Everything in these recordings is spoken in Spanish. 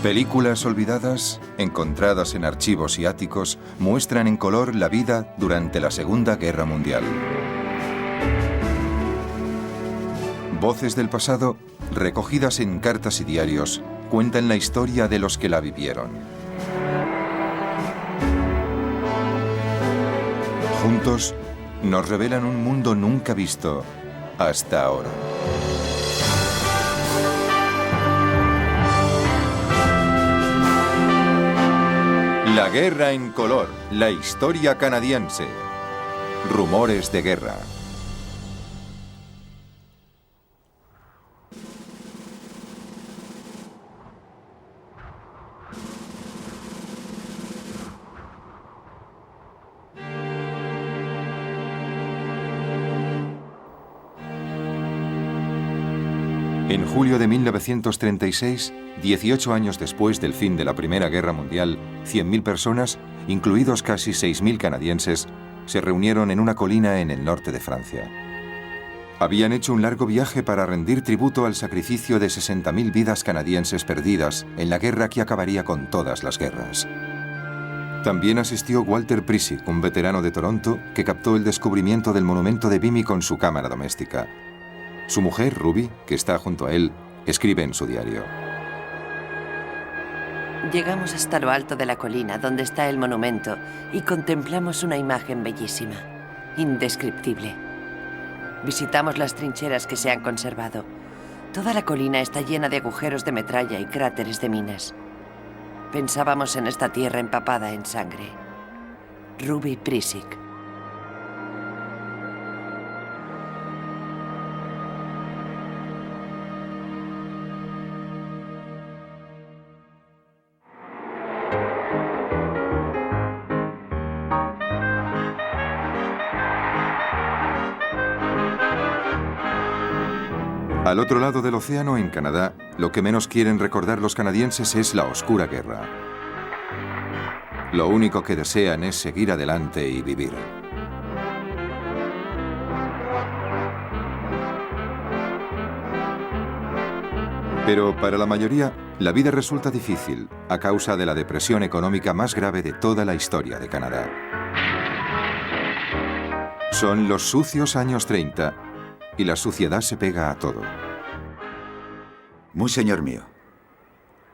Películas olvidadas, encontradas en archivos y áticos, muestran en color la vida durante la Segunda Guerra Mundial. Voces del pasado, recogidas en cartas y diarios, cuentan la historia de los que la vivieron. Juntos, nos revelan un mundo nunca visto hasta ahora. La guerra en color, la historia canadiense. Rumores de guerra. En julio de 1936, 18 años después del fin de la Primera Guerra Mundial, 100.000 personas, incluidos casi 6.000 canadienses, se reunieron en una colina en el norte de Francia. Habían hecho un largo viaje para rendir tributo al sacrificio de 60.000 vidas canadienses perdidas en la guerra que acabaría con todas las guerras. También asistió Walter Prisick, un veterano de Toronto, que captó el descubrimiento del monumento de Vimy con su cámara doméstica. Su mujer, Ruby, que está junto a él, escribe en su diario. Llegamos hasta lo alto de la colina, donde está el monumento, y contemplamos una imagen bellísima, indescriptible. Visitamos las trincheras que se han conservado. Toda la colina está llena de agujeros de metralla y cráteres de minas. Pensábamos en esta tierra empapada en sangre. Ruby Prisick. Al otro lado del océano, en Canadá, lo que menos quieren recordar los canadienses es la oscura guerra. Lo único que desean es seguir adelante y vivir. Pero para la mayoría, la vida resulta difícil a causa de la depresión económica más grave de toda la historia de Canadá. Son los sucios años 30 y la suciedad se pega a todo. Muy señor mío,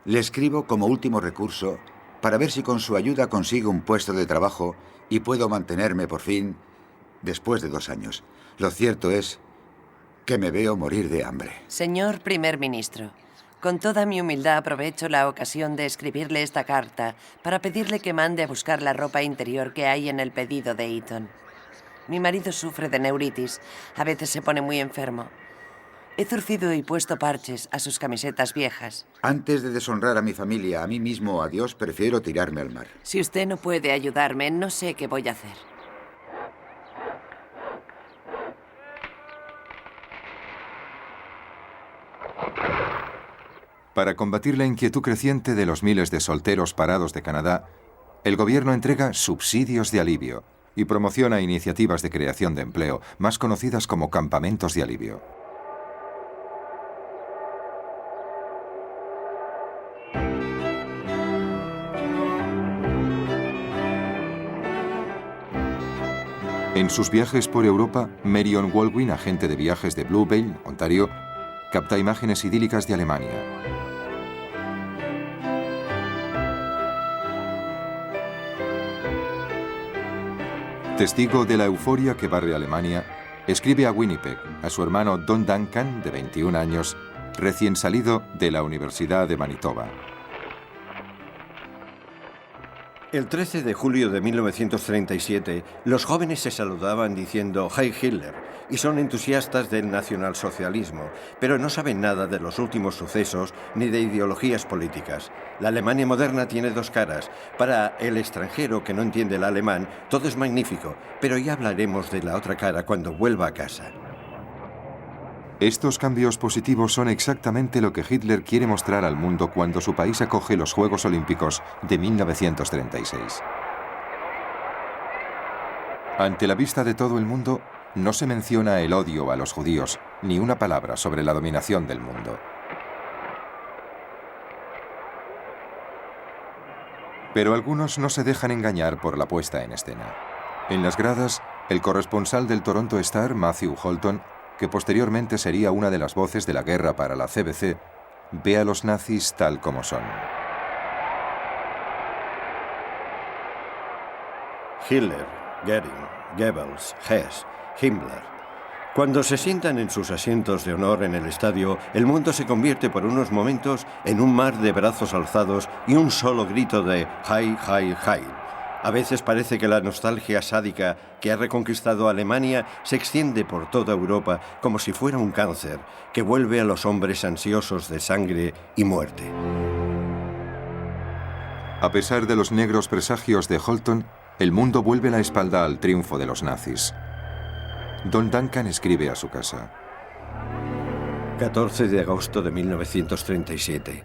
le escribo como último recurso para ver si con su ayuda consigo un puesto de trabajo y puedo mantenerme por fin después de 2 años. Lo cierto es que me veo morir de hambre. Señor primer ministro, con toda mi humildad aprovecho la ocasión de escribirle esta carta para pedirle que mande a buscar la ropa interior que hay en el pedido de Eaton. Mi marido sufre de neuritis. A veces se pone muy enfermo. He zurcido y puesto parches a sus camisetas viejas. Antes de deshonrar a mi familia, a mí mismo o a Dios, prefiero tirarme al mar. Si usted no puede ayudarme, no sé qué voy a hacer. Para combatir la inquietud creciente de los miles de solteros parados de Canadá, el gobierno entrega subsidios de alivio y promociona iniciativas de creación de empleo, más conocidas como campamentos de alivio. En sus viajes por Europa, Marion Walwyn, agente de viajes de Blue Veil, Ontario, capta imágenes idílicas de Alemania. Testigo de la euforia que barre Alemania, escribe a Winnipeg a su hermano Don Duncan, de 21 años, recién salido de la Universidad de Manitoba. El 13 de julio de 1937, los jóvenes se saludaban diciendo «Heil Hitler» y son entusiastas del nacionalsocialismo, pero no saben nada de los últimos sucesos ni de ideologías políticas. La Alemania moderna tiene 2 caras. Para el extranjero que no entiende el alemán, todo es magnífico, pero ya hablaremos de la otra cara cuando vuelva a casa. Estos cambios positivos son exactamente lo que Hitler quiere mostrar al mundo cuando su país acoge los Juegos Olímpicos de 1936. Ante la vista de todo el mundo, no se menciona el odio a los judíos, ni una palabra sobre la dominación del mundo. Pero algunos no se dejan engañar por la puesta en escena. En las gradas, el corresponsal del Toronto Star, Matthew Holton, que posteriormente sería una de las voces de la guerra para la CBC, ve a los nazis tal como son. Hitler, Goering, Goebbels, Hess, Himmler. Cuando se sientan en sus asientos de honor en el estadio, el mundo se convierte por unos momentos en un mar de brazos alzados y un solo grito de Heil, Heil, Heil. A veces parece que la nostalgia sádica que ha reconquistado Alemania se extiende por toda Europa como si fuera un cáncer que vuelve a los hombres ansiosos de sangre y muerte. A pesar de los negros presagios de Holton, el mundo vuelve la espalda al triunfo de los nazis. Don Duncan escribe a su casa. 14 de agosto de 1937.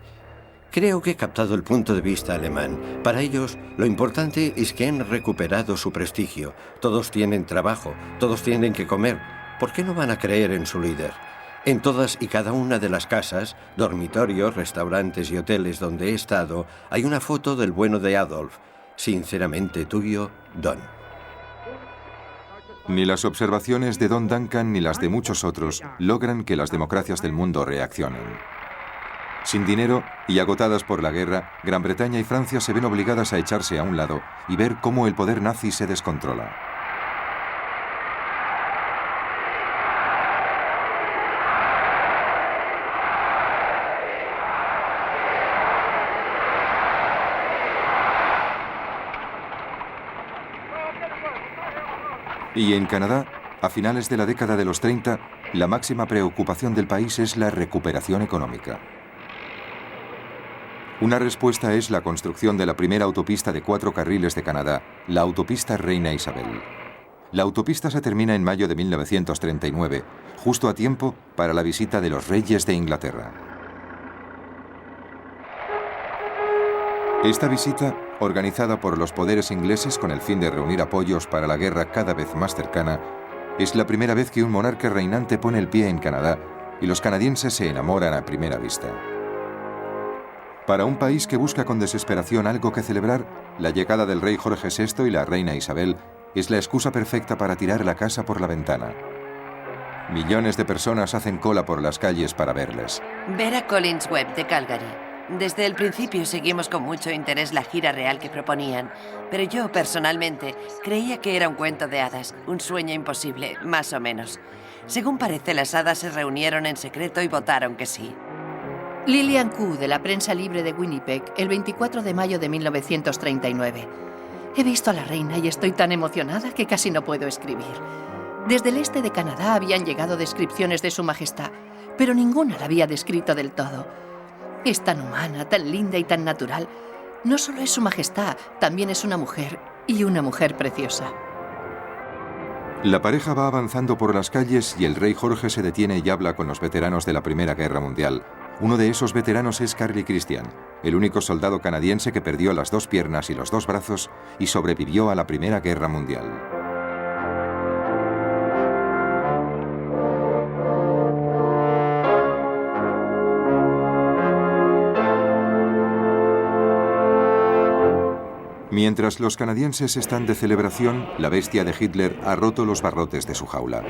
Creo que he captado el punto de vista alemán. Para ellos, lo importante es que han recuperado su prestigio. Todos tienen trabajo, todos tienen que comer. ¿Por qué no van a creer en su líder? En todas y cada una de las casas, dormitorios, restaurantes y hoteles donde he estado, hay una foto del bueno de Adolf. Sinceramente tuyo, Don. Ni las observaciones de Don Duncan ni las de muchos otros logran que las democracias del mundo reaccionen. Sin dinero y agotadas por la guerra, Gran Bretaña y Francia se ven obligadas a echarse a un lado y ver cómo el poder nazi se descontrola. Y en Canadá, a finales de la década de los 30, la máxima preocupación del país es la recuperación económica. Una respuesta es la construcción de la primera autopista de 4 carriles de Canadá, la autopista Reina Isabel. La autopista se termina en mayo de 1939, justo a tiempo para la visita de los reyes de Inglaterra. Esta visita, organizada por los poderes ingleses con el fin de reunir apoyos para la guerra cada vez más cercana, es la primera vez que un monarca reinante pone el pie en Canadá y los canadienses se enamoran a primera vista. Para un país que busca con desesperación algo que celebrar, la llegada del rey Jorge VI y la reina Isabel es la excusa perfecta para tirar la casa por la ventana. Millones de personas hacen cola por las calles para verles. Ver a Collins Webb de Calgary. Desde el principio seguimos con mucho interés la gira real que proponían, pero yo, personalmente, creía que era un cuento de hadas, un sueño imposible, más o menos. Según parece, las hadas se reunieron en secreto y votaron que sí. Lillian Koo, de la Prensa Libre de Winnipeg, el 24 de mayo de 1939. He visto a la reina y estoy tan emocionada que casi no puedo escribir. Desde el este de Canadá habían llegado descripciones de su majestad, pero ninguna la había descrito del todo. Es tan humana, tan linda y tan natural. No solo es su majestad, también es una mujer, y una mujer preciosa. La pareja va avanzando por las calles y el rey Jorge se detiene y habla con los veteranos de la Primera Guerra Mundial. Uno de esos veteranos es Carly Christian, el único soldado canadiense que perdió las 2 piernas y los 2 brazos y sobrevivió a la Primera Guerra Mundial. Mientras los canadienses están de celebración, la bestia de Hitler ha roto los barrotes de su jaula.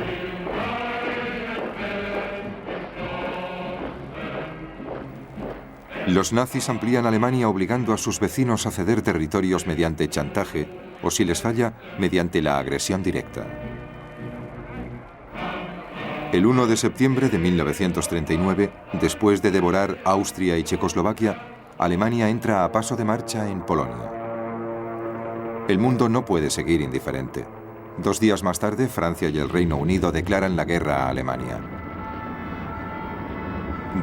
Los nazis amplían Alemania obligando a sus vecinos a ceder territorios mediante chantaje o, si les falla, mediante la agresión directa. El 1 de septiembre de 1939, después de devorar Austria y Checoslovaquia, Alemania entra a paso de marcha en Polonia. El mundo no puede seguir indiferente. 2 días más tarde, Francia y el Reino Unido declaran la guerra a Alemania.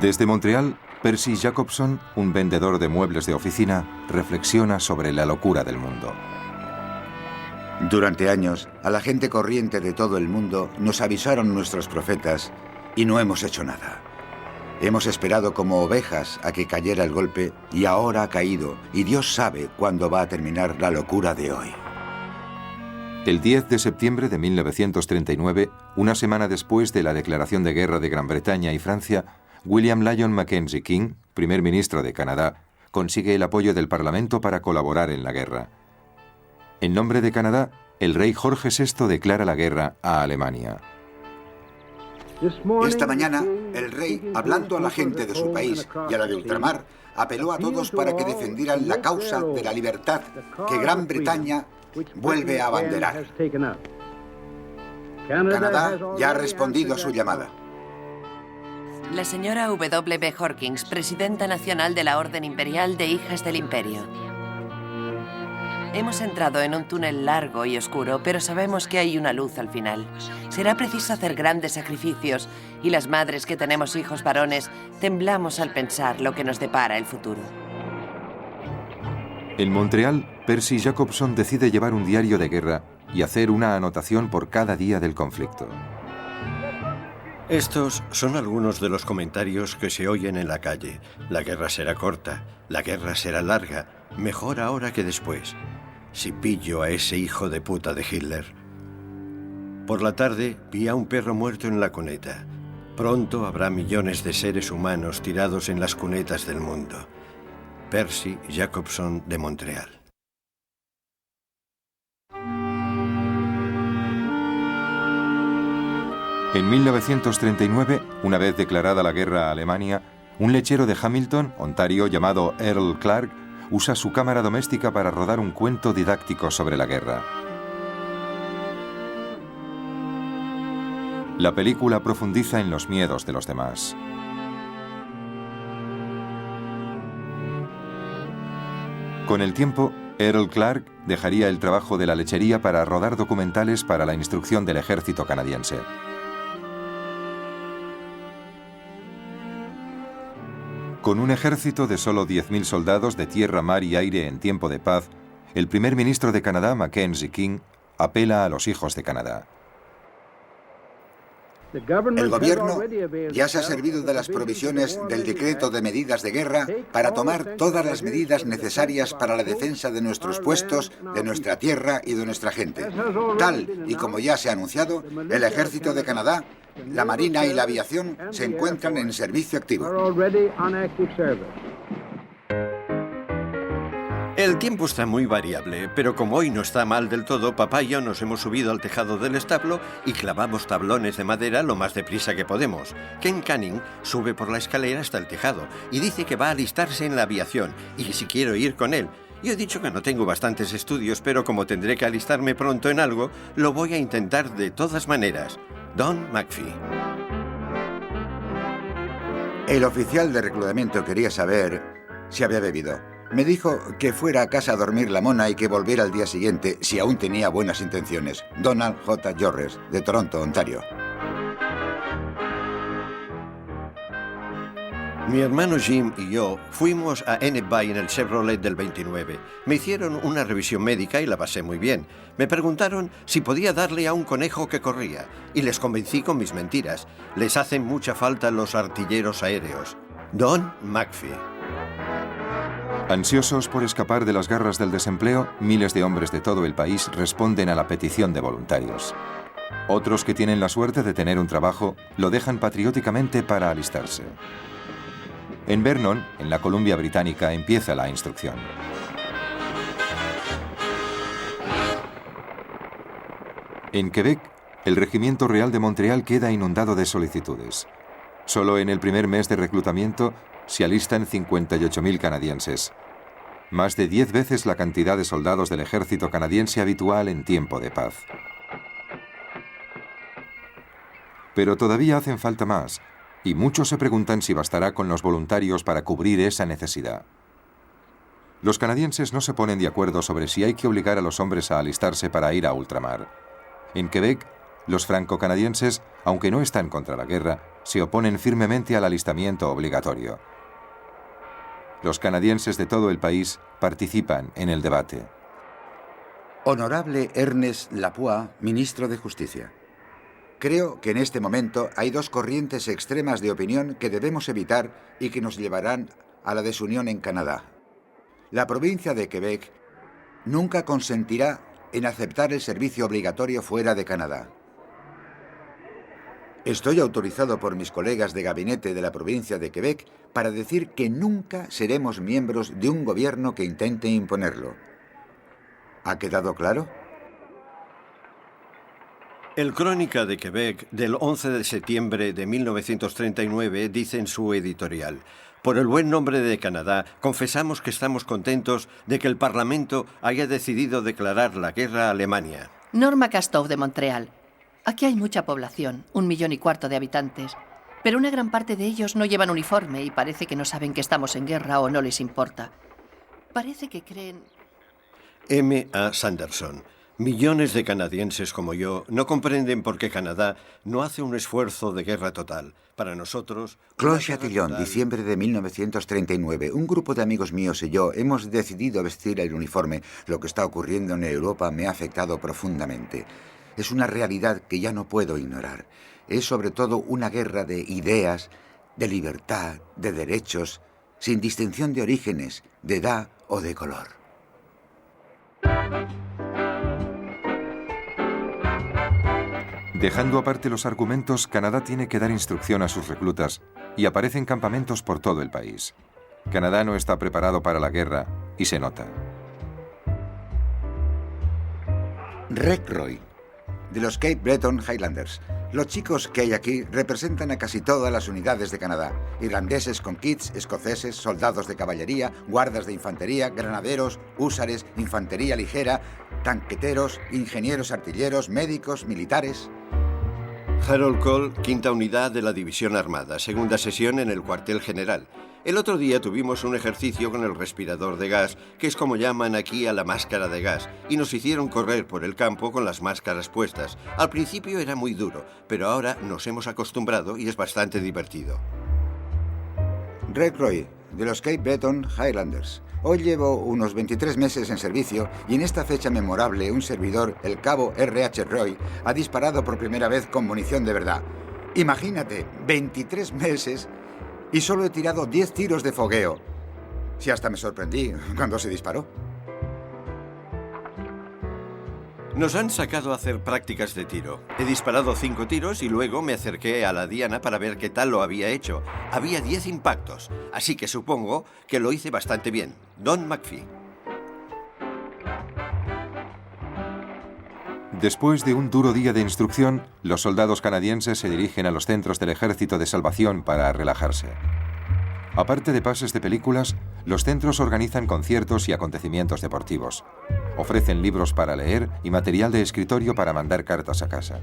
Desde Montreal, Percy Jacobson, un vendedor de muebles de oficina, reflexiona sobre la locura del mundo. Durante años, a la gente corriente de todo el mundo nos avisaron nuestros profetas y no hemos hecho nada. Hemos esperado como ovejas a que cayera el golpe y ahora ha caído y Dios sabe cuándo va a terminar la locura de hoy. El 10 de septiembre de 1939, una semana después de la declaración de guerra de Gran Bretaña y Francia, William Lyon Mackenzie King, primer ministro de Canadá, consigue el apoyo del Parlamento para colaborar en la guerra. En nombre de Canadá, el rey Jorge VI declara la guerra a Alemania. Esta mañana, el rey, hablando a la gente de su país y a la de ultramar, apeló a todos para que defendieran la causa de la libertad que Gran Bretaña vuelve a abanderar. Canadá ya ha respondido a su llamada. La señora W. Hawkins, presidenta nacional de la Orden Imperial de Hijas del Imperio. Hemos entrado en un túnel largo y oscuro, pero sabemos que hay una luz al final. Será preciso hacer grandes sacrificios y las madres que tenemos hijos varones temblamos al pensar lo que nos depara el futuro. En Montreal, Percy Jacobson decide llevar un diario de guerra y hacer una anotación por cada día del conflicto. Estos son algunos de los comentarios que se oyen en la calle. La guerra será corta, la guerra será larga, mejor ahora que después. Si pillo a ese hijo de puta de Hitler. Por la tarde vi a un perro muerto en la cuneta. Pronto habrá millones de seres humanos tirados en las cunetas del mundo. Percy Jacobson de Montreal. En 1939, una vez declarada la guerra a Alemania, un lechero de Hamilton, Ontario, llamado Earl Clark, usa su cámara doméstica para rodar un cuento didáctico sobre la guerra. La película profundiza en los miedos de los demás. Con el tiempo, Earl Clark dejaría el trabajo de la lechería para rodar documentales para la instrucción del ejército canadiense. Con un ejército de solo 10.000 soldados de tierra, mar y aire en tiempo de paz, el primer ministro de Canadá, Mackenzie King, apela a los hijos de Canadá. El gobierno ya se ha servido de las provisiones del decreto de medidas de guerra para tomar todas las medidas necesarias para la defensa de nuestros puestos, de nuestra tierra y de nuestra gente. Tal y como ya se ha anunciado, el ejército de Canadá, la marina y la aviación se encuentran en servicio activo. El tiempo está muy variable, pero como hoy no está mal del todo, papá y yo nos hemos subido al tejado del establo y clavamos tablones de madera lo más deprisa que podemos. Ken Canning sube por la escalera hasta el tejado y dice que va a alistarse en la aviación y que si quiero ir con él. Yo he dicho que no tengo bastantes estudios, pero como tendré que alistarme pronto en algo, lo voy a intentar de todas maneras. Don McPhee. El oficial de reclutamiento quería saber si había bebido. Me dijo que fuera a casa a dormir la mona y que volviera al día siguiente si aún tenía buenas intenciones. Donald J. Jorres, de Toronto, Ontario. Mi hermano Jim y yo fuimos a Enetby en el Chevrolet del 29. Me hicieron una revisión médica y la pasé muy bien. Me preguntaron si podía darle a un conejo que corría y les convencí con mis mentiras. Les hacen mucha falta los artilleros aéreos. Don McPhee. Ansiosos por escapar de las garras del desempleo, miles de hombres de todo el país responden a la petición de voluntarios. Otros que tienen la suerte de tener un trabajo lo dejan patrióticamente para alistarse. En Vernon, en la Columbia Británica, empieza la instrucción. En Quebec, el Regimiento Real de Montreal queda inundado de solicitudes. Solo en el primer mes de reclutamiento se alistan 58.000 canadienses. Más de 10 veces la cantidad de soldados del ejército canadiense habitual en tiempo de paz. Pero todavía hacen falta más, y muchos se preguntan si bastará con los voluntarios para cubrir esa necesidad. Los canadienses no se ponen de acuerdo sobre si hay que obligar a los hombres a alistarse para ir a ultramar. En Quebec, los franco-canadienses, aunque no están contra la guerra, se oponen firmemente al alistamiento obligatorio. Los canadienses de todo el país participan en el debate. Honorable Ernest Lapointe, ministro de Justicia. Creo que en este momento hay dos corrientes extremas de opinión que debemos evitar y que nos llevarán a la desunión en Canadá. La provincia de Quebec nunca consentirá en aceptar el servicio obligatorio fuera de Canadá. Estoy autorizado por mis colegas de gabinete de la provincia de Quebec para decir que nunca seremos miembros de un gobierno que intente imponerlo. ¿Ha quedado claro? El Crónica de Quebec del 11 de septiembre de 1939 dice en su editorial: por el buen nombre de Canadá, confesamos que estamos contentos de que el Parlamento haya decidido declarar la guerra a Alemania. Norma Castov, de Montreal. Aquí hay mucha población, 1,25 millones de habitantes, pero una gran parte de ellos no llevan uniforme y parece que no saben que estamos en guerra o no les importa. Parece que creen... M. A. Sanderson. Millones de canadienses como yo no comprenden por qué Canadá no hace un esfuerzo de guerra total. Para nosotros... Claude Chatillon, diciembre de 1939. Un grupo de amigos míos y yo hemos decidido vestir el uniforme. Lo que está ocurriendo en Europa me ha afectado profundamente. Es una realidad que ya no puedo ignorar. Es sobre todo una guerra de ideas, de libertad, de derechos, sin distinción de orígenes, de edad o de color. Dejando aparte los argumentos, Canadá tiene que dar instrucción a sus reclutas y aparecen campamentos por todo el país. Canadá no está preparado para la guerra y se nota. Rec Roy, de los Cape Breton Highlanders. Los chicos que hay aquí representan a casi todas las unidades de Canadá. Irlandeses con kits, escoceses, soldados de caballería, guardas de infantería, granaderos, húsares, infantería ligera, tanqueteros, ingenieros artilleros, médicos, militares. Harold Cole, 5ª unidad de la División Armada, 2ª sesión en el cuartel general. El otro día tuvimos un ejercicio con el respirador de gas, que es como llaman aquí a la máscara de gas, y nos hicieron correr por el campo con las máscaras puestas. Al principio era muy duro, pero ahora nos hemos acostumbrado y es bastante divertido. Rec Roy, de los Cape Breton Highlanders. Hoy llevo unos 23 meses en servicio y en esta fecha memorable un servidor, el cabo R.H. Roy, ha disparado por primera vez con munición de verdad. Imagínate, 23 meses y solo he tirado 10 tiros de fogueo. Si hasta me sorprendí cuando se disparó. Nos han sacado a hacer prácticas de tiro. He disparado 5 tiros y luego me acerqué a la diana para ver qué tal lo había hecho. Había 10 impactos, así que supongo que lo hice bastante bien. Don McPhee. Después de un duro día de instrucción, los soldados canadienses se dirigen a los centros del Ejército de Salvación para relajarse. Aparte de pases de películas, los centros organizan conciertos y acontecimientos deportivos. Ofrecen libros para leer y material de escritorio para mandar cartas a casa.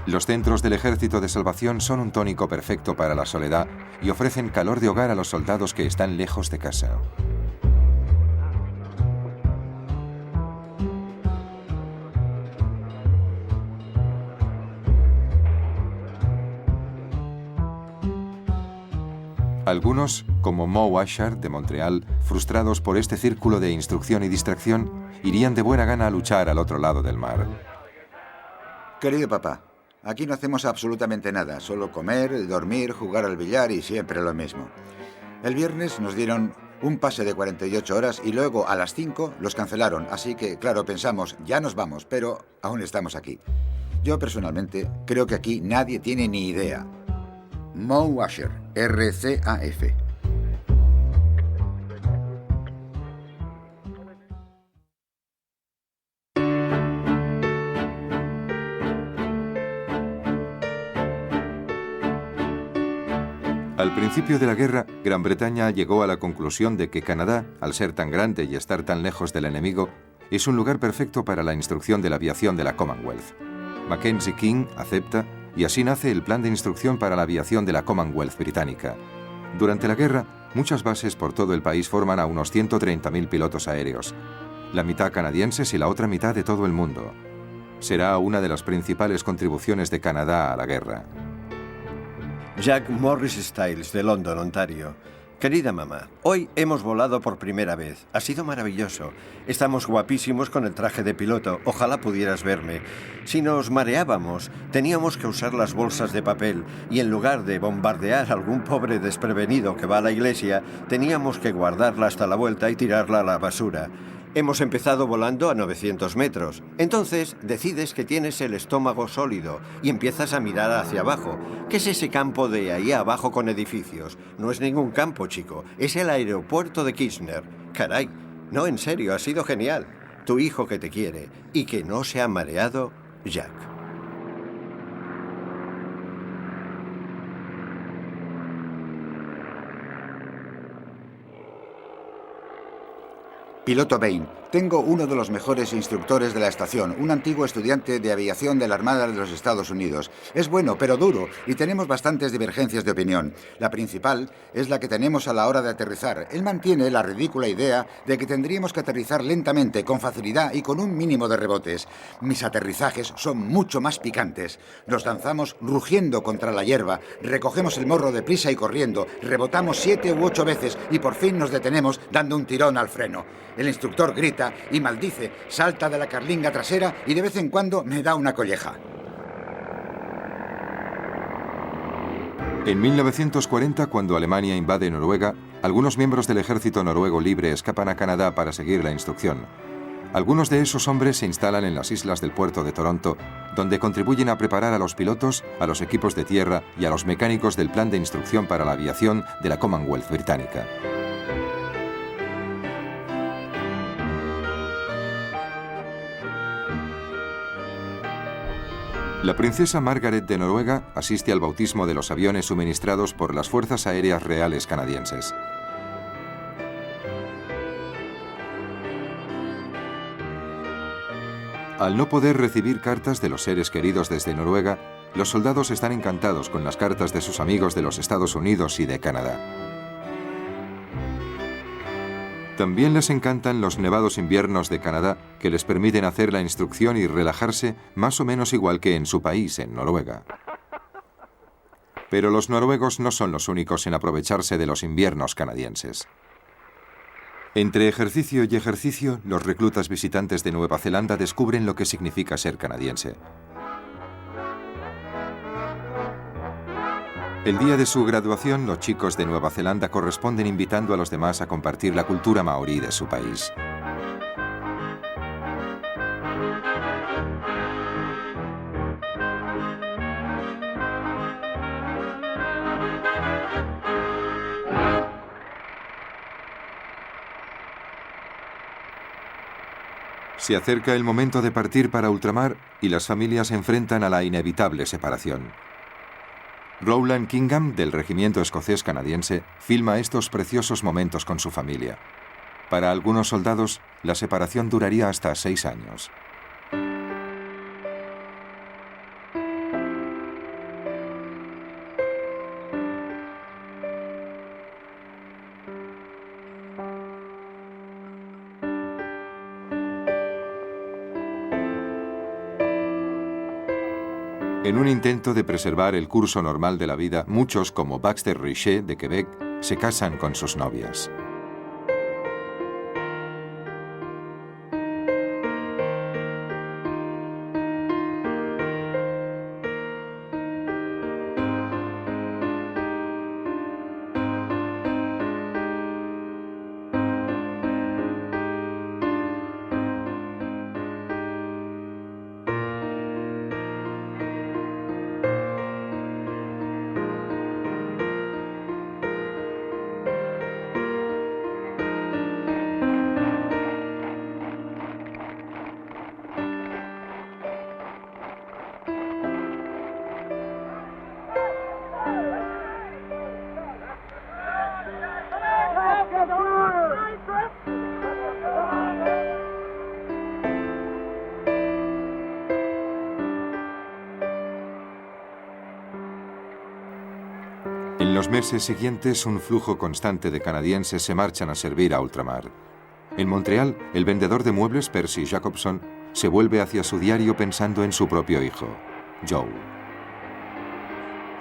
Los centros del Ejército de Salvación son un tónico perfecto para la soledad y ofrecen calor de hogar a los soldados que están lejos de casa. Algunos, como Mo Washart, de Montreal, frustrados por este círculo de instrucción y distracción, irían de buena gana a luchar al otro lado del mar. Querido papá, aquí no hacemos absolutamente nada, solo comer, dormir, jugar al billar y siempre lo mismo. El viernes nos dieron un pase de 48 horas y luego a las 5 los cancelaron, así que, claro, pensamos, ya nos vamos, pero aún estamos aquí. Yo personalmente creo que aquí nadie tiene ni idea. Mo Washart, RCAF. Al principio de la guerra, Gran Bretaña llegó a la conclusión de que Canadá, al ser tan grande y estar tan lejos del enemigo, es un lugar perfecto para la instrucción de la aviación de la Commonwealth. Mackenzie King acepta y así nace el plan de instrucción para la aviación de la Commonwealth británica. Durante la guerra, muchas bases por todo el país forman a unos 130.000 pilotos aéreos, la mitad canadienses y la otra mitad de todo el mundo. Será una de las principales contribuciones de Canadá a la guerra. Jack Morris Styles, de London, Ontario. Querida mamá, hoy hemos volado por primera vez. Ha sido maravilloso. Estamos guapísimos con el traje de piloto. Ojalá pudieras verme. Si nos mareábamos, teníamos que usar las bolsas de papel y en lugar de bombardear a algún pobre desprevenido que va a la iglesia, teníamos que guardarla hasta la vuelta y tirarla a la basura. Hemos empezado volando a 900 metros. Entonces decides que tienes el estómago sólido y empiezas a mirar hacia abajo. ¿Qué es ese campo de ahí abajo con edificios? No es ningún campo, chico. Es el aeropuerto de Kirchner. Caray. No, en serio, ha sido genial. Tu hijo que te quiere y que no se ha mareado, Jack. Piloto Bain, tengo uno de los mejores instructores de la estación, un antiguo estudiante de aviación de la Armada de los Estados Unidos. Es bueno, pero duro, y tenemos bastantes divergencias de opinión. La principal es la que tenemos a la hora de aterrizar. Él mantiene la ridícula idea de que tendríamos que aterrizar lentamente, con facilidad y con un mínimo de rebotes. Mis aterrizajes son mucho más picantes. Nos lanzamos rugiendo contra la hierba, recogemos el morro deprisa y corriendo, rebotamos 7 u 8 veces y por fin nos detenemos dando un tirón al freno. El instructor grita y maldice, salta de la carlinga trasera y de vez en cuando me da una colleja. En 1940, cuando Alemania invade Noruega, algunos miembros del ejército noruego libre escapan a Canadá para seguir la instrucción. Algunos de esos hombres se instalan en las islas del puerto de Toronto, donde contribuyen a preparar a los pilotos, a los equipos de tierra y a los mecánicos del plan de instrucción para la aviación de la Commonwealth británica. La princesa Margaret de Noruega asiste al bautismo de los aviones suministrados por las Fuerzas Aéreas Reales canadienses. Al no poder recibir cartas de los seres queridos desde Noruega, los soldados están encantados con las cartas de sus amigos de los Estados Unidos y de Canadá. También les encantan los nevados inviernos de Canadá, que les permiten hacer la instrucción y relajarse más o menos igual que en su país, en Noruega. Pero los noruegos no son los únicos en aprovecharse de los inviernos canadienses. Entre ejercicio y ejercicio, los reclutas visitantes de Nueva Zelanda descubren lo que significa ser canadiense. El día de su graduación, los chicos de Nueva Zelanda corresponden invitando a los demás a compartir la cultura maorí de su país. Se acerca el momento de partir para ultramar y las familias se enfrentan a la inevitable separación. Rowland Kingham, del regimiento escocés canadiense, filma estos preciosos momentos con su familia. Para algunos soldados, la separación duraría hasta 6 años. En un intento de preservar el curso normal de la vida, muchos, como Baxter Richet de Quebec, se casan con sus novias. En los meses siguientes, un flujo constante de canadienses se marchan a servir a ultramar. En Montreal, el vendedor de muebles Percy Jacobson se vuelve hacia su diario pensando en su propio hijo, Joe.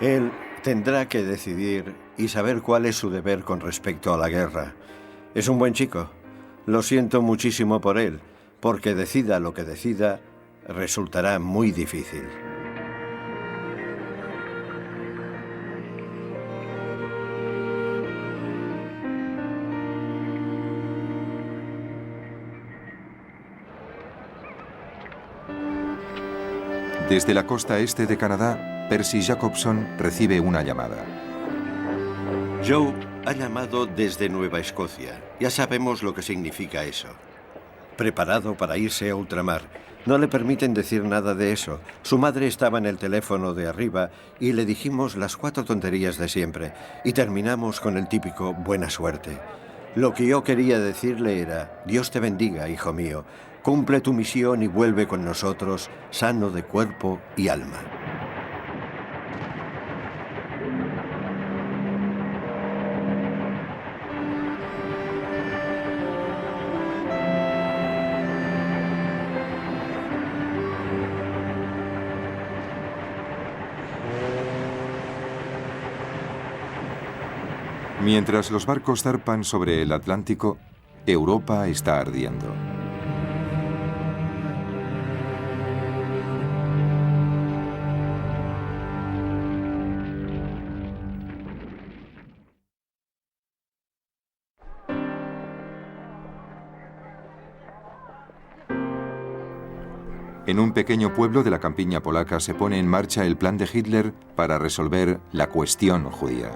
Él tendrá que decidir y saber cuál es su deber con respecto a la guerra. Es un buen chico. Lo siento muchísimo por él, porque decida lo que decida, resultará muy difícil. Desde la costa este de Canadá, Percy Jacobson recibe una llamada. Joe ha llamado desde Nueva Escocia. Ya sabemos lo que significa eso. Preparado para irse a ultramar. No le permiten decir nada de eso. Su madre estaba en el teléfono de arriba y le dijimos las 4 tonterías de siempre. Y terminamos con el típico buena suerte. Lo que yo quería decirle era: Dios te bendiga, hijo mío. Cumple tu misión y vuelve con nosotros, sano de cuerpo y alma. Mientras los barcos zarpan sobre el Atlántico, Europa está ardiendo. En un pequeño pueblo de la campiña polaca se pone en marcha el plan de Hitler para resolver la cuestión judía.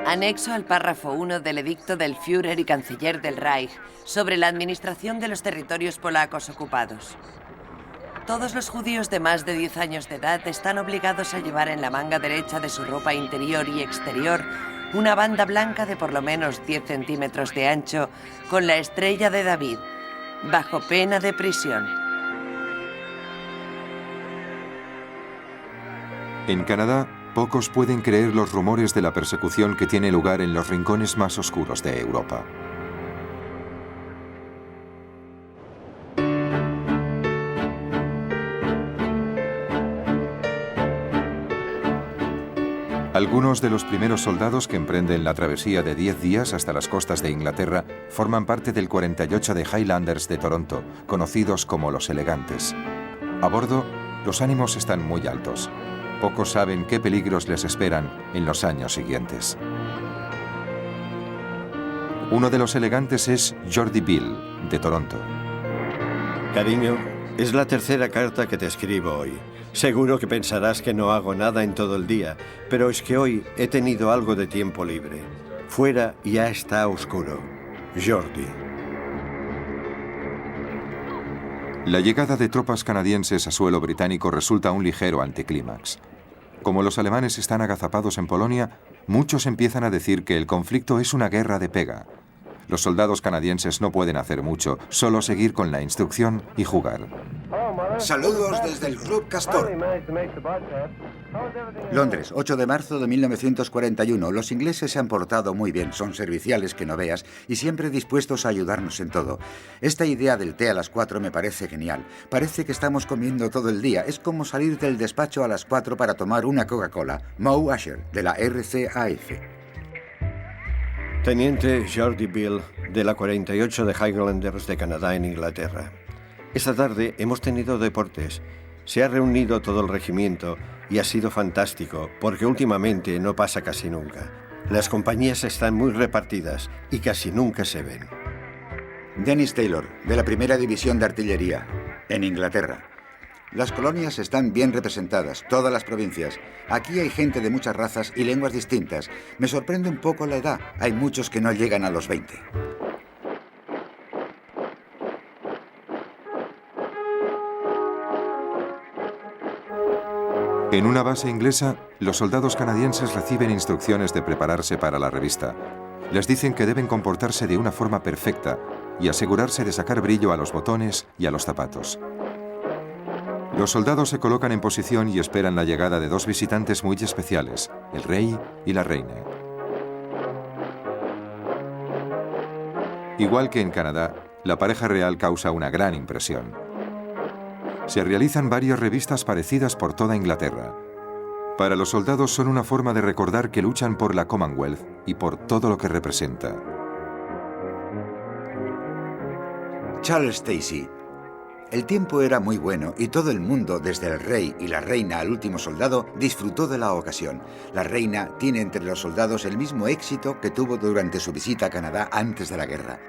Anexo al párrafo 1 del edicto del Führer y canciller del Reich sobre la administración de los territorios polacos ocupados. Todos los judíos de más de 10 años de edad están obligados a llevar en la manga derecha de su ropa interior y exterior una banda blanca de por lo menos 10 centímetros de ancho con la estrella de David, bajo pena de prisión. En Canadá, pocos pueden creer los rumores de la persecución que tiene lugar en los rincones más oscuros de Europa. Algunos de los primeros soldados que emprenden la travesía de 10 días hasta las costas de Inglaterra forman parte del 48 de Highlanders de Toronto, conocidos como los Elegantes. A bordo, los ánimos están muy altos. Pocos saben qué peligros les esperan en los años siguientes. Uno de los Elegantes es Jordi Bill, de Toronto. Cariño, es la tercera carta que te escribo hoy. Seguro que pensarás que no hago nada en todo el día, pero es que hoy he tenido algo de tiempo libre. Fuera ya está oscuro. Jordi. La llegada de tropas canadienses a suelo británico resulta un ligero anticlímax. Como los alemanes están agazapados en Polonia, muchos empiezan a decir que el conflicto es una guerra de pega. Los soldados canadienses no pueden hacer mucho, solo seguir con la instrucción y jugar. Saludos desde el Club Castor. Londres, 8 de marzo de 1941. Los ingleses se han portado muy bien, son serviciales que no veas y siempre dispuestos a ayudarnos en todo. Esta idea del té a las 4 me parece genial. Parece que estamos comiendo todo el día. Es como salir del despacho a las 4 para tomar una Coca-Cola. Moe Asher, de la RCAF. Teniente Jordi Bill, de la 48 de Highlanders de Canadá en Inglaterra. Esta tarde hemos tenido deportes. Se ha reunido todo el regimiento y ha sido fantástico, porque últimamente no pasa casi nunca. Las compañías están muy repartidas y casi nunca se ven. Dennis Taylor, de la Primera División de Artillería, en Inglaterra. Las colonias están bien representadas, todas las provincias. Aquí hay gente de muchas razas y lenguas distintas. Me sorprende un poco la edad. Hay muchos que no llegan a los 20. En una base inglesa, los soldados canadienses reciben instrucciones de prepararse para la revista. Les dicen que deben comportarse de una forma perfecta y asegurarse de sacar brillo a los botones y a los zapatos. Los soldados se colocan en posición y esperan la llegada de 2 visitantes muy especiales, el rey y la reina. Igual que en Canadá, la pareja real causa una gran impresión. Se realizan varias revistas parecidas por toda Inglaterra. Para los soldados son una forma de recordar que luchan por la Commonwealth y por todo lo que representa. Charles Stacey. El tiempo era muy bueno y todo el mundo, desde el rey y la reina al último soldado, disfrutó de la ocasión. La reina tiene entre los soldados el mismo éxito que tuvo durante su visita a Canadá antes de la guerra.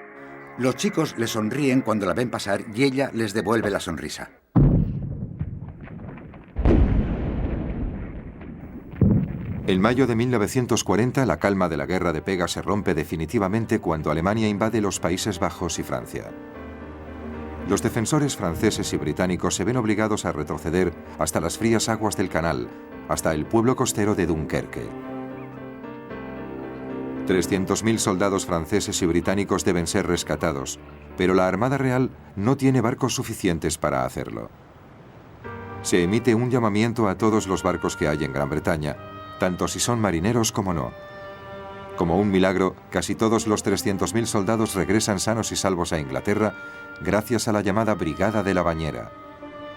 Los chicos le sonríen cuando la ven pasar y ella les devuelve la sonrisa. En mayo de 1940, la calma de la guerra de Pega se rompe definitivamente cuando Alemania invade los Países Bajos y Francia. Los defensores franceses y británicos se ven obligados a retroceder hasta las frías aguas del canal, hasta el pueblo costero de Dunkerque. 300.000 soldados franceses y británicos deben ser rescatados, pero la Armada Real no tiene barcos suficientes para hacerlo. Se emite un llamamiento a todos los barcos que hay en Gran Bretaña, tanto si son marineros como no. Como un milagro, casi todos los 300.000 soldados regresan sanos y salvos a Inglaterra gracias a la llamada Brigada de la Bañera.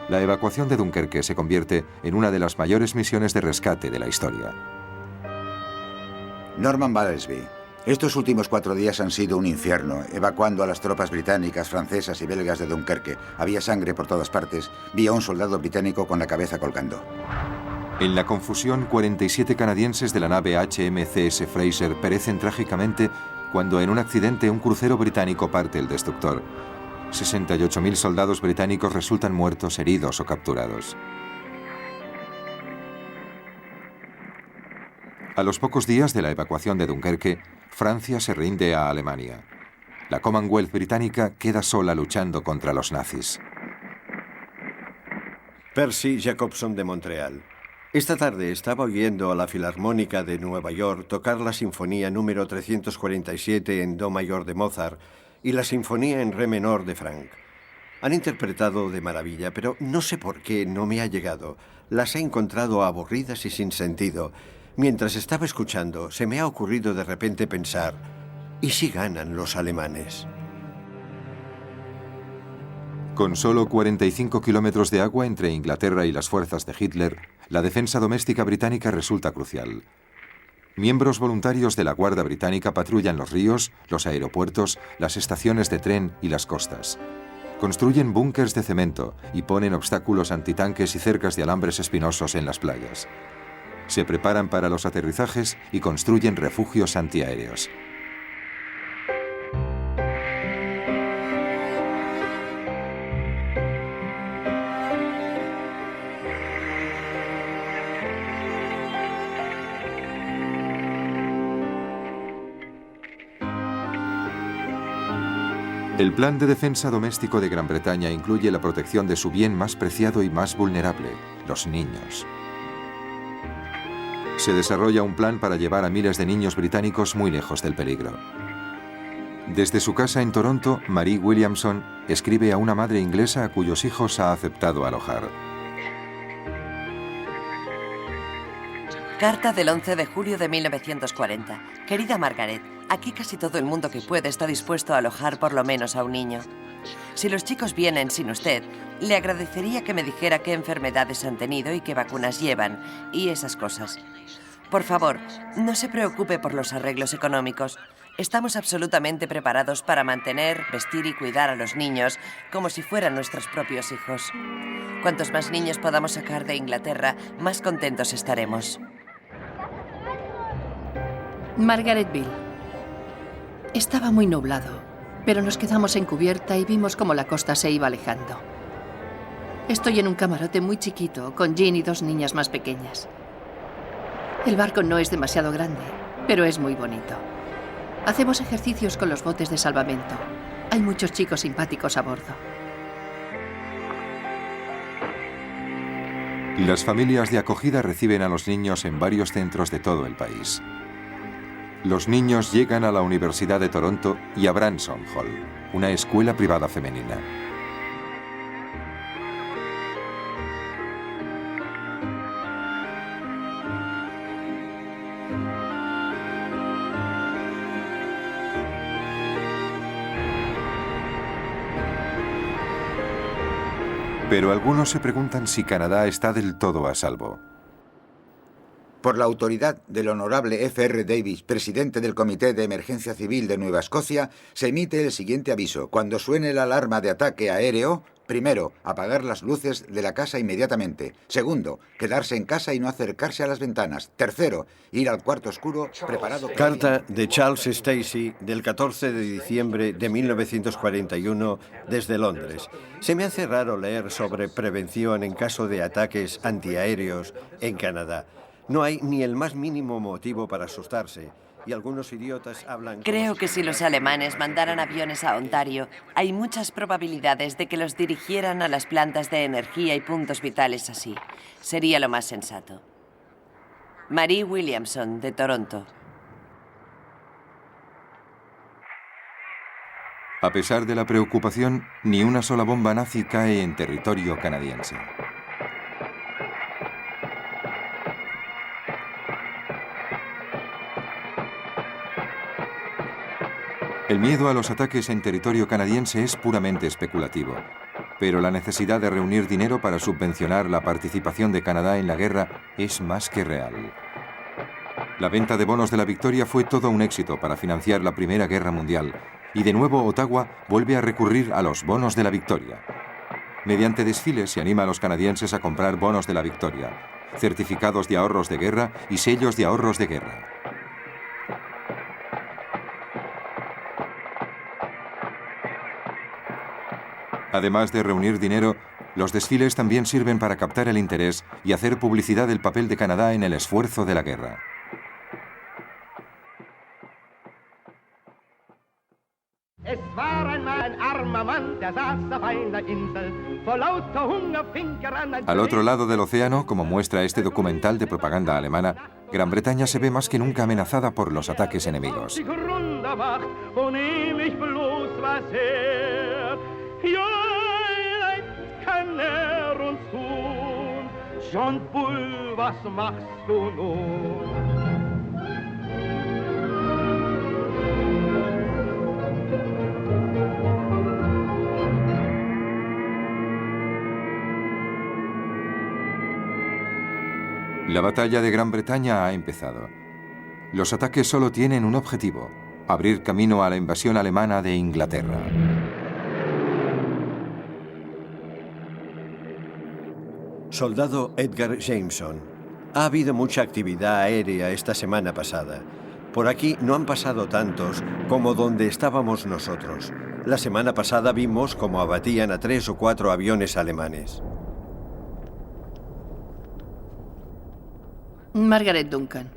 La evacuación de Dunkerque se convierte en una de las mayores misiones de rescate de la historia. Norman Battlesby. Estos últimos 4 días han sido un infierno, evacuando a las tropas británicas, francesas y belgas de Dunkerque. Había sangre por todas partes. Vi a un soldado británico con la cabeza colgando. En la confusión, 47 canadienses de la nave HMCS Fraser perecen trágicamente cuando en un accidente un crucero británico parte el destructor. 68.000 soldados británicos resultan muertos, heridos o capturados. A los pocos días de la evacuación de Dunkerque, Francia se rinde a Alemania. La Commonwealth británica queda sola luchando contra los nazis. Percy Jacobson de Montreal. Esta tarde estaba oyendo a la Filarmónica de Nueva York tocar la Sinfonía número 347 en Do mayor de Mozart y la Sinfonía en Re menor de Franck. Han interpretado de maravilla, pero no sé por qué no me ha llegado. Las he encontrado aburridas y sin sentido. Mientras estaba escuchando, se me ha ocurrido de repente pensar, ¿y si ganan los alemanes? Con solo 45 kilómetros de agua entre Inglaterra y las fuerzas de Hitler, la defensa doméstica británica resulta crucial. Miembros voluntarios de la Guardia Británica patrullan los ríos, los aeropuertos, las estaciones de tren y las costas. Construyen búnkers de cemento y ponen obstáculos antitanques y cercas de alambres espinosos en las playas. Se preparan para los aterrizajes y construyen refugios antiaéreos. El plan de defensa doméstico de Gran Bretaña incluye la protección de su bien más preciado y más vulnerable, los niños. Se desarrolla un plan para llevar a miles de niños británicos muy lejos del peligro. Desde su casa en Toronto, Marie Williamson escribe a una madre inglesa a cuyos hijos ha aceptado alojar. Carta del 11 de julio de 1940. Querida Margaret, aquí casi todo el mundo que puede está dispuesto a alojar por lo menos a un niño. Si los chicos vienen sin usted, le agradecería que me dijera qué enfermedades han tenido y qué vacunas llevan, y esas cosas. Por favor, no se preocupe por los arreglos económicos. Estamos absolutamente preparados para mantener, vestir y cuidar a los niños como si fueran nuestros propios hijos. Cuantos más niños podamos sacar de Inglaterra, más contentos estaremos. Margaretville. Estaba muy nublado, pero nos quedamos en cubierta y vimos cómo la costa se iba alejando. Estoy en un camarote muy chiquito, con Jean y 2 niñas más pequeñas. El barco no es demasiado grande, pero es muy bonito. Hacemos ejercicios con los botes de salvamento. Hay muchos chicos simpáticos a bordo. Las familias de acogida reciben a los niños en varios centros de todo el país. Los niños llegan a la Universidad de Toronto y a Branson Hall, una escuela privada femenina. Pero algunos se preguntan si Canadá está del todo a salvo. Por la autoridad del honorable F.R. Davis, presidente del Comité de Emergencia Civil de Nueva Escocia, se emite el siguiente aviso. Cuando suene la alarma de ataque aéreo, Primero, apagar las luces de la casa inmediatamente. Segundo, quedarse en casa y no acercarse a las ventanas. Tercero, ir al cuarto oscuro preparado... Carta de Charles Stacey del 14 de diciembre de 1941 desde Londres. Se me hace raro leer sobre prevención en caso de ataques antiaéreos en Canadá. No hay ni el más mínimo motivo para asustarse. Y algunos idiotas hablan... Creo que si los alemanes mandaran aviones a Ontario, hay muchas probabilidades de que los dirigieran a las plantas de energía y puntos vitales así. Sería lo más sensato. Marie Williamson, de Toronto. A pesar de la preocupación, ni una sola bomba nazi cae en territorio canadiense. El miedo a los ataques en territorio canadiense es puramente especulativo, pero la necesidad de reunir dinero para subvencionar la participación de Canadá en la guerra es más que real. La venta de bonos de la victoria fue todo un éxito para financiar la Primera Guerra Mundial, y de nuevo Ottawa vuelve a recurrir a los bonos de la victoria. Mediante desfiles se anima a los canadienses a comprar bonos de la victoria, certificados de ahorros de guerra y sellos de ahorros de guerra. Además de reunir dinero, los desfiles también sirven para captar el interés y hacer publicidad del papel de Canadá en el esfuerzo de la guerra. Al otro lado del océano, como muestra este documental de propaganda alemana, Gran Bretaña se ve más que nunca amenazada por los ataques enemigos. John Bull, was machst du nun? La batalla de Gran Bretaña ha empezado. Los ataques solo tienen un objetivo: abrir camino a la invasión alemana de Inglaterra. Soldado Edgar Jameson. Ha habido mucha actividad aérea esta semana pasada. Por aquí no han pasado tantos como donde estábamos nosotros. La semana pasada vimos cómo abatían a 3 o 4 aviones alemanes. Margaret Duncan.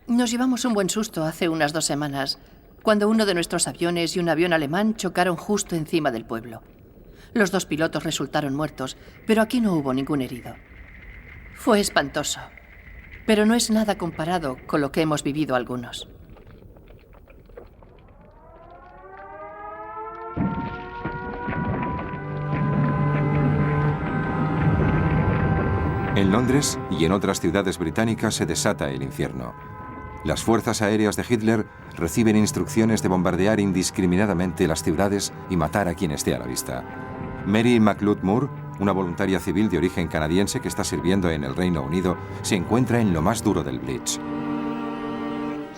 Nos llevamos un buen susto hace unas 2 semanas, cuando uno de nuestros aviones y un avión alemán chocaron justo encima del pueblo. Los 2 pilotos resultaron muertos, pero aquí no hubo ningún herido. Fue espantoso, pero no es nada comparado con lo que hemos vivido algunos. En Londres y en otras ciudades británicas se desata el infierno. Las fuerzas aéreas de Hitler reciben instrucciones de bombardear indiscriminadamente las ciudades y matar a quien esté a la vista. Mary McLeod Moore, una voluntaria civil de origen canadiense que está sirviendo en el Reino Unido, se encuentra en lo más duro del Blitz.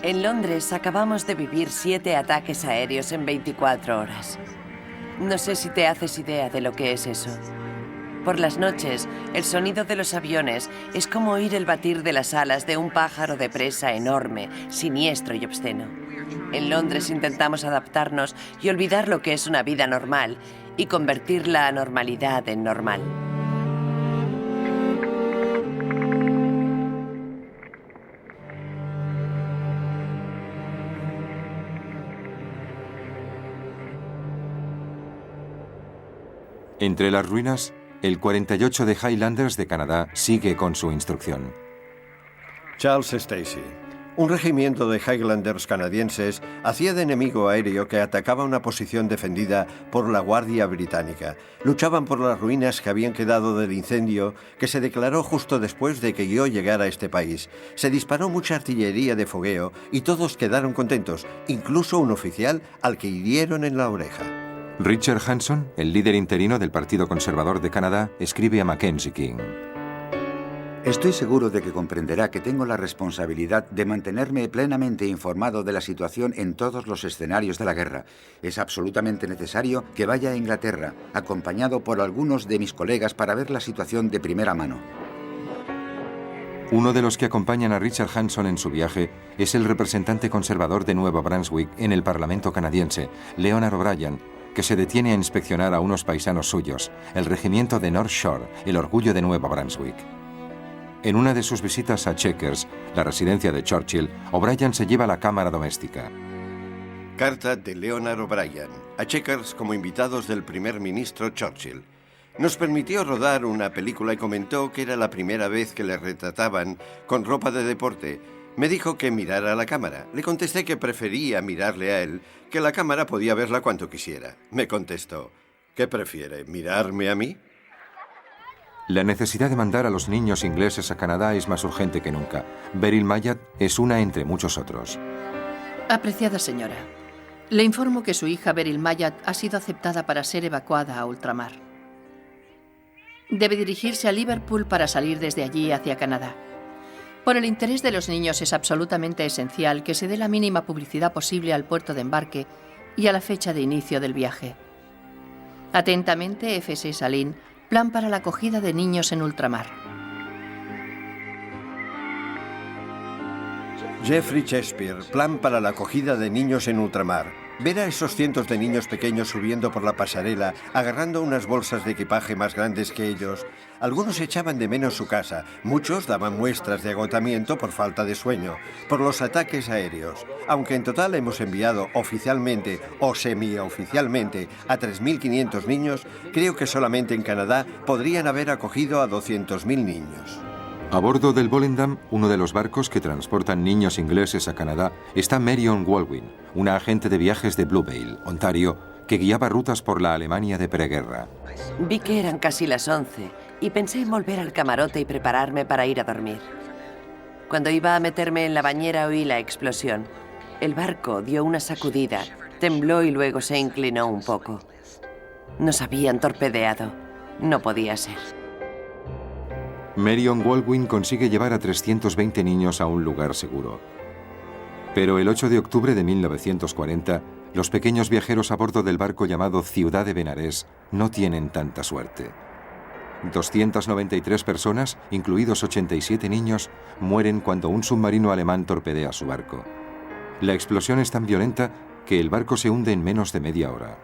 En Londres acabamos de vivir 7 ataques aéreos en 24 horas. No sé si te haces idea de lo que es eso. Por las noches, el sonido de los aviones es como oír el batir de las alas de un pájaro de presa enorme, siniestro y obsceno. En Londres intentamos adaptarnos y olvidar lo que es una vida normal y convertir la anormalidad en normal. Entre las ruinas, el 48 de Highlanders de Canadá sigue con su instrucción. Charles Stacey. Un regimiento de Highlanders canadienses hacía de enemigo aéreo que atacaba una posición defendida por la Guardia Británica. Luchaban por las ruinas que habían quedado del incendio que se declaró justo después de que yo llegara a este país. Se disparó mucha artillería de fogueo y todos quedaron contentos, incluso un oficial al que hirieron en la oreja. Richard Hanson, el líder interino del Partido Conservador de Canadá, escribe a Mackenzie King. Estoy seguro de que comprenderá que tengo la responsabilidad de mantenerme plenamente informado de la situación en todos los escenarios de la guerra. Es absolutamente necesario que vaya a Inglaterra, acompañado por algunos de mis colegas para ver la situación de primera mano. Uno de los que acompañan a Richard Hanson en su viaje es el representante conservador de Nueva Brunswick en el Parlamento canadiense, Leonard O'Brien, que se detiene a inspeccionar a unos paisanos suyos, el regimiento de North Shore, el orgullo de Nueva Brunswick. En una de sus visitas a Chequers, la residencia de Churchill, O'Brien se lleva la cámara doméstica. Carta de Leonard O'Brien a Chequers como invitados del primer ministro Churchill. Nos permitió rodar una película y comentó que era la primera vez que le retrataban con ropa de deporte. Me dijo que mirara a la cámara. Le contesté que prefería mirarle a él, que la cámara podía verla cuanto quisiera. Me contestó, ¿qué prefiere, mirarme a mí? La necesidad de mandar a los niños ingleses a Canadá es más urgente que nunca. Beryl Mayat es una entre muchos otros. Apreciada señora, le informo que su hija Beryl Mayat ha sido aceptada para ser evacuada a ultramar. Debe dirigirse a Liverpool para salir desde allí hacia Canadá. Por el interés de los niños es absolutamente esencial que se dé la mínima publicidad posible al puerto de embarque y a la fecha de inicio del viaje. Atentamente, F.S. Salin, Plan para la acogida de niños en ultramar. Jeffrey Shakespeare, Plan para la acogida de niños en ultramar. Ver a esos cientos de niños pequeños subiendo por la pasarela, agarrando unas bolsas de equipaje más grandes que ellos. Algunos echaban de menos su casa, muchos daban muestras de agotamiento por falta de sueño, por los ataques aéreos. Aunque en total hemos enviado oficialmente o semioficialmente a 3.500 niños, creo que solamente en Canadá podrían haber acogido a 200.000 niños. A bordo del Volendam, uno de los barcos que transportan niños ingleses a Canadá, está Marion Walwyn, una agente de viajes de Bluebale, Ontario, que guiaba rutas por la Alemania de preguerra. Vi que eran casi las 11 y pensé en volver al camarote y prepararme para ir a dormir. Cuando iba a meterme en la bañera oí la explosión. El barco dio una sacudida, tembló y luego se inclinó un poco. Nos habían torpedeado. No podía ser. Marion Walwyn consigue llevar a 320 niños a un lugar seguro. Pero el 8 de octubre de 1940, los pequeños viajeros a bordo del barco llamado Ciudad de Benarés no tienen tanta suerte. 293 personas, incluidos 87 niños, mueren cuando un submarino alemán torpedea su barco. La explosión es tan violenta que el barco se hunde en menos de media hora.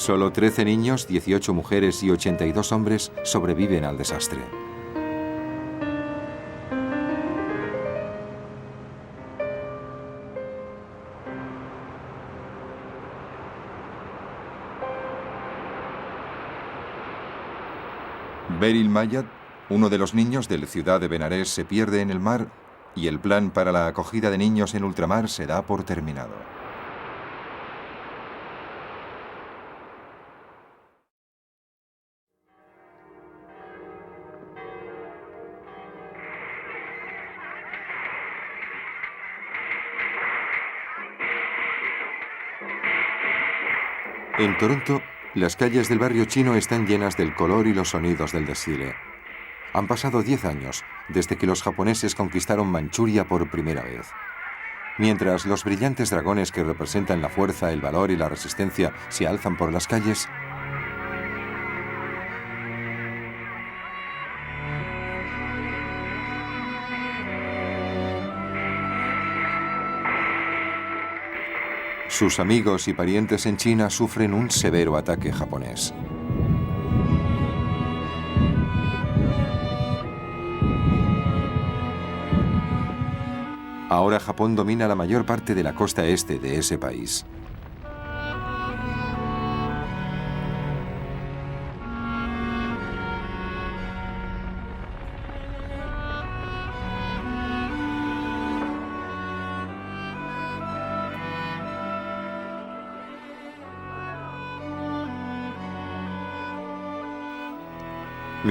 Solo 13 niños, 18 mujeres y 82 hombres sobreviven al desastre. Beryl Mayat, uno de los niños del Ciudad de Benarés, se pierde en el mar y el plan para la acogida de niños en ultramar se da por terminado. En Toronto, las calles del barrio chino están llenas del color y los sonidos del desfile. Han pasado 10 años desde que los japoneses conquistaron Manchuria por primera vez. Mientras los brillantes dragones que representan la fuerza, el valor y la resistencia se alzan por las calles, sus amigos y parientes en China sufren un severo ataque japonés. Ahora Japón domina la mayor parte de la costa este de ese país.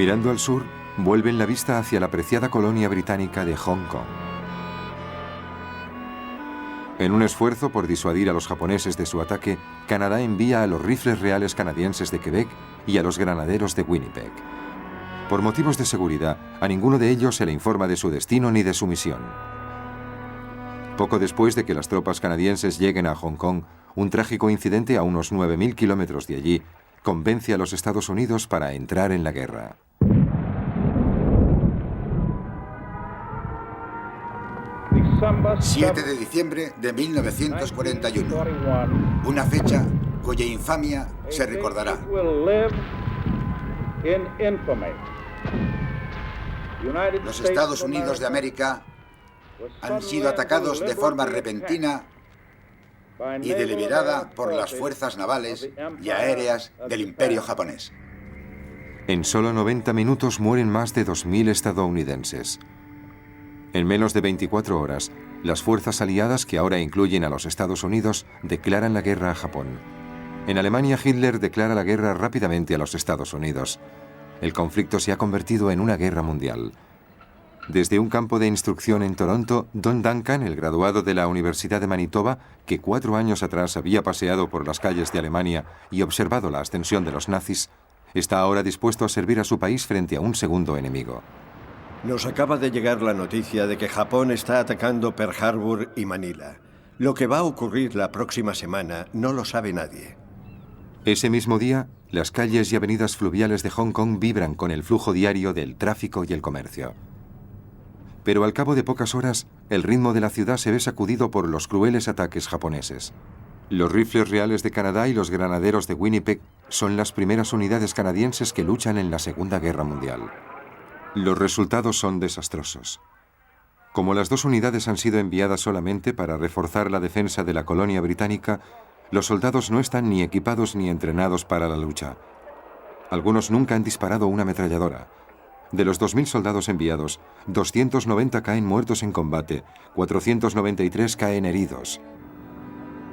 Mirando al sur, vuelven la vista hacia la preciada colonia británica de Hong Kong. En un esfuerzo por disuadir a los japoneses de su ataque, Canadá envía a los rifles reales canadienses de Quebec y a los granaderos de Winnipeg. Por motivos de seguridad, a ninguno de ellos se le informa de su destino ni de su misión. Poco después de que las tropas canadienses lleguen a Hong Kong, un trágico incidente a unos 9.000 kilómetros de allí convence a los Estados Unidos para entrar en la guerra. El 7 de diciembre de 1941, una fecha cuya infamia se recordará. Los Estados Unidos de América han sido atacados de forma repentina y deliberada por las fuerzas navales y aéreas del Imperio japonés. En solo 90 minutos mueren más de 2.000 estadounidenses. En menos de 24 horas, las fuerzas aliadas, que ahora incluyen a los Estados Unidos, declaran la guerra a Japón. En Alemania, Hitler declara la guerra rápidamente a los Estados Unidos. El conflicto se ha convertido en una guerra mundial. Desde un campo de instrucción en Toronto, Don Duncan, el graduado de la Universidad de Manitoba, que 4 años atrás había paseado por las calles de Alemania y observado la ascensión de los nazis, está ahora dispuesto a servir a su país frente a un segundo enemigo. Nos acaba de llegar la noticia de que Japón está atacando Pearl Harbor y Manila. Lo que va a ocurrir la próxima semana no lo sabe nadie. Ese mismo día, las calles y avenidas fluviales de Hong Kong vibran con el flujo diario del tráfico y el comercio. Pero al cabo de pocas horas, el ritmo de la ciudad se ve sacudido por los crueles ataques japoneses. Los rifles reales de Canadá y los granaderos de Winnipeg son las primeras unidades canadienses que luchan en la Segunda Guerra Mundial. Los resultados son desastrosos. Como las 2 unidades han sido enviadas solamente para reforzar la defensa de la colonia británica, los soldados no están ni equipados ni entrenados para la lucha. Algunos nunca han disparado una ametralladora. De los 2.000 soldados enviados, 290 caen muertos en combate, 493 caen heridos.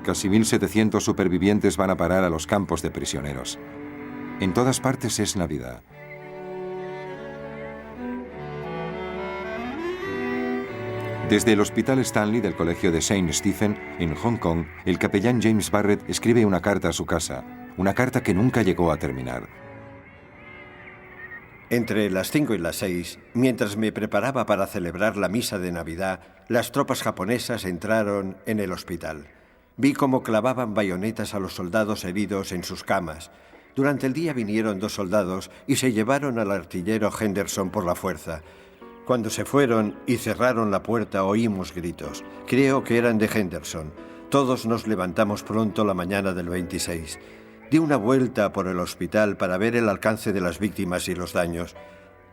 Casi 1.700 supervivientes van a parar a los campos de prisioneros. En todas partes es Navidad. Desde el Hospital Stanley del Colegio de Saint Stephen, en Hong Kong, el capellán James Barrett escribe una carta a su casa, una carta que nunca llegó a terminar. Entre las 5 y las 6, mientras me preparaba para celebrar la misa de Navidad, las tropas japonesas entraron en el hospital. Vi cómo clavaban bayonetas a los soldados heridos en sus camas. Durante el día vinieron 2 soldados y se llevaron al artillero Henderson por la fuerza. Cuando se fueron y cerraron la puerta oímos gritos. Creo que eran de Henderson. Todos nos levantamos pronto la mañana del 26. Di una vuelta por el hospital para ver el alcance de las víctimas y los daños.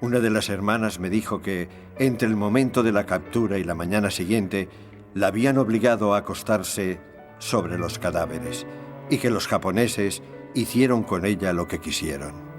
Una de las hermanas me dijo que, entre el momento de la captura y la mañana siguiente, la habían obligado a acostarse sobre los cadáveres y que los japoneses hicieron con ella lo que quisieron.